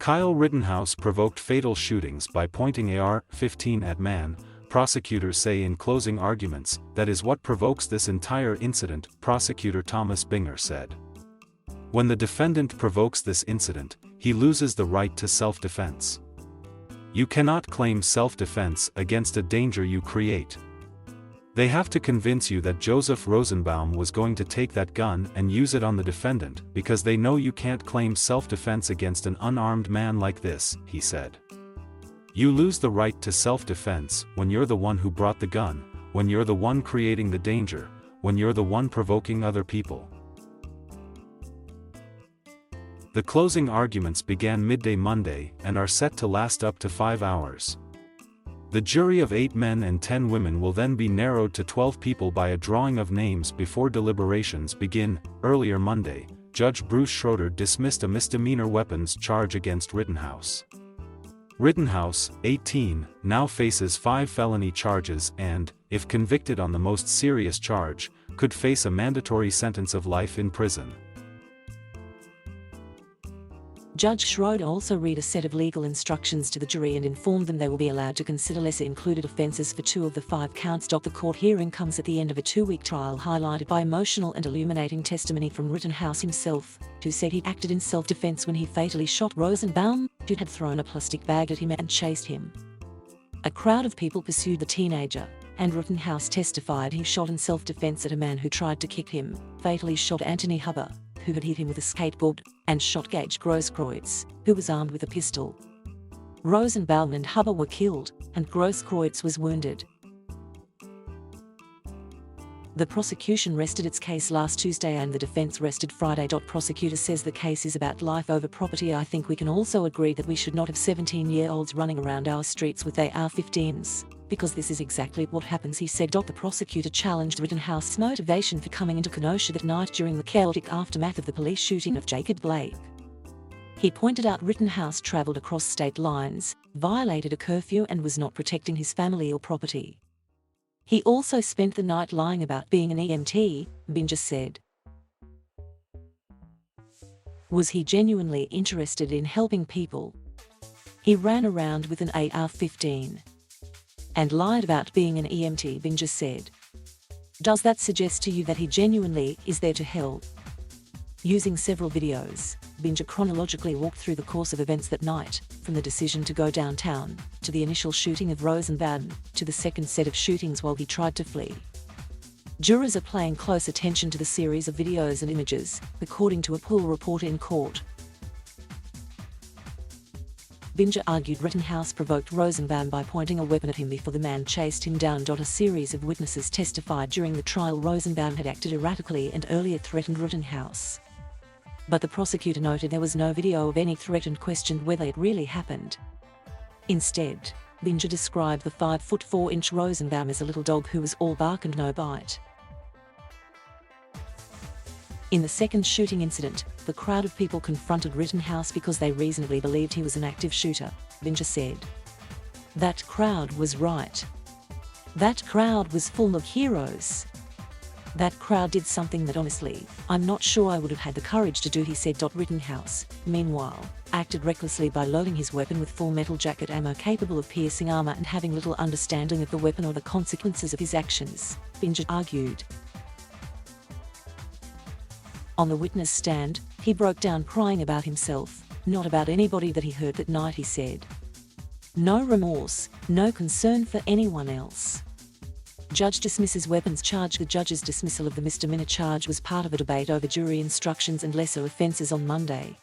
Kyle Rittenhouse provoked fatal shootings by pointing AR-15 at man, prosecutors say in closing arguments. That is what provokes this entire incident, prosecutor Thomas Binger said. When the defendant provokes this incident, he loses the right to self-defense. You cannot claim self-defense against a danger you create. They have to convince you that Joseph Rosenbaum was going to take that gun and use it on the defendant because they know you can't claim self-defense against an unarmed man like this, he said. You lose the right to self-defense when you're the one who brought the gun, when you're the one creating the danger, when you're the one provoking other people. The closing arguments began midday Monday and are set to last up to 5 hours. The jury of 8 men and 10 women will then be narrowed to 12 people by a drawing of names before deliberations begin. Earlier Monday, Judge Bruce Schroeder dismissed a misdemeanor weapons charge against Rittenhouse. Rittenhouse, 18, now faces 5 felony charges and, if convicted on the most serious charge, could face a mandatory sentence of life in prison. Judge Schroeder also read a set of legal instructions to the jury and informed them they will be allowed to consider lesser included offences for 2 of the 5 counts. The court hearing comes at the end of a 2-week trial highlighted by emotional and illuminating testimony from Rittenhouse himself, who said he acted in self-defense when he fatally shot Rosenbaum, who had thrown a plastic bag at him and chased him. A crowd of people pursued the teenager, and Rittenhouse testified he shot in self-defense at a man who tried to kick him, fatally shot Anthony Huber, who had hit him with a skateboard, and shot Gage Grosskreutz, who was armed with a pistol. Rosenbaum and Huber were killed, and Grosskreutz was wounded. The prosecution rested its case last Tuesday and the defense rested Friday. Prosecutor says the case is about life over property. I think we can also agree that we should not have 17-year-olds running around our streets with AR-15s, because this is exactly what happens, he said. The prosecutor challenged Rittenhouse's motivation for coming into Kenosha that night during the chaotic aftermath of the police shooting of Jacob Blake. He pointed out Rittenhouse traveled across state lines, violated a curfew and was not protecting his family or property. He also spent the night lying about being an EMT, Binger said. Was he genuinely interested in helping people? He ran around with an AR-15 and lied about being an EMT, Binger said. Does that suggest to you that he genuinely is there to help? Using several videos, Binger chronologically walked through the course of events that night, from the decision to go downtown, to the initial shooting of Rosenbaum, to the second set of shootings while he tried to flee. Jurors are paying close attention to the series of videos and images, according to a pool report in court. Binger argued Rittenhouse provoked Rosenbaum by pointing a weapon at him before the man chased him down. A series of witnesses testified during the trial Rosenbaum had acted erratically and earlier threatened Rittenhouse. But the prosecutor noted there was no video of any threat and questioned whether it really happened. Instead, Binger described the 5'4" Rosenbaum as a little dog who was all bark and no bite. In the second shooting incident, the crowd of people confronted Rittenhouse because they reasonably believed he was an active shooter, Binger said. That crowd was right. That crowd was full of heroes. That crowd did something that honestly, I'm not sure I would have had the courage to do, he said. Rittenhouse, meanwhile, acted recklessly by loading his weapon with full metal jacket ammo capable of piercing armor and having little understanding of the weapon or the consequences of his actions, Binger argued. On the witness stand, he broke down crying about himself, not about anybody that he hurt that night, he said. No remorse, no concern for anyone else. Judge dismisses weapons charge. The judge's dismissal of the misdemeanor charge was part of a debate over jury instructions and lesser offences on Monday.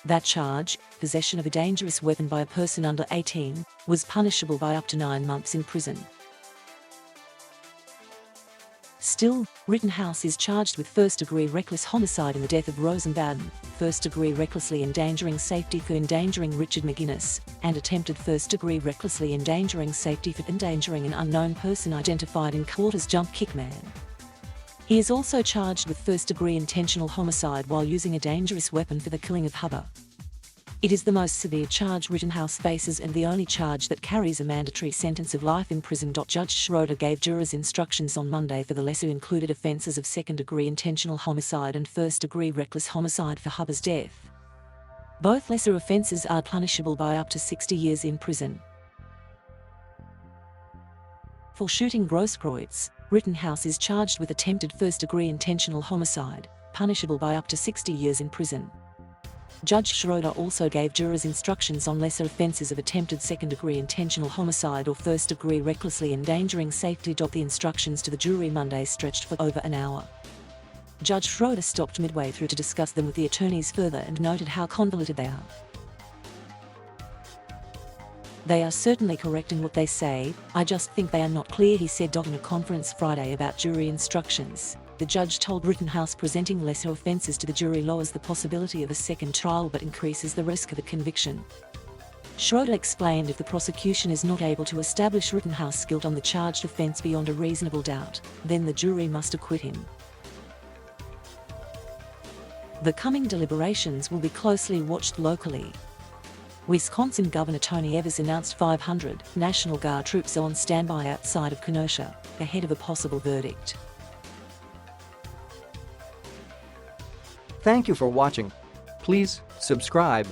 That charge, possession of a dangerous weapon by a person under 18, was punishable by up to 9 months in prison. Still, Rittenhouse is charged with first-degree reckless homicide in the death of Rosenbaum, first-degree recklessly endangering safety for endangering Richard McGinnis, and attempted first-degree recklessly endangering safety for endangering an unknown person identified in court as Jump Kick Man. He is also charged with first-degree intentional homicide while using a dangerous weapon for the killing of Huber. It is the most severe charge Rittenhouse faces and the only charge that carries a mandatory sentence of life in prison. Judge Schroeder gave jurors instructions on Monday for the lesser included offences of second-degree intentional homicide and first-degree reckless homicide for Huber's death. Both lesser offences are punishable by up to 60 years in prison. For shooting Grosskreutz, Rittenhouse is charged with attempted first-degree intentional homicide, punishable by up to 60 years in prison. Judge Schroeder also gave jurors instructions on lesser offences of attempted second-degree intentional homicide or first-degree recklessly endangering safety. The instructions to the jury Monday stretched for over an hour. Judge Schroeder stopped midway through to discuss them with the attorneys further and noted how convoluted they are. "They are certainly correct in what they say, I just think they are not clear," he said in a conference Friday about jury instructions. The judge told Rittenhouse presenting lesser offences to the jury lowers the possibility of a second trial but increases the risk of a conviction. Schroeder explained if the prosecution is not able to establish Rittenhouse's guilt on the charged offence beyond a reasonable doubt, then the jury must acquit him. The coming deliberations will be closely watched locally. Wisconsin Governor Tony Evers announced 500 National Guard troops on standby outside of Kenosha, ahead of a possible verdict. Thank you for watching. Please subscribe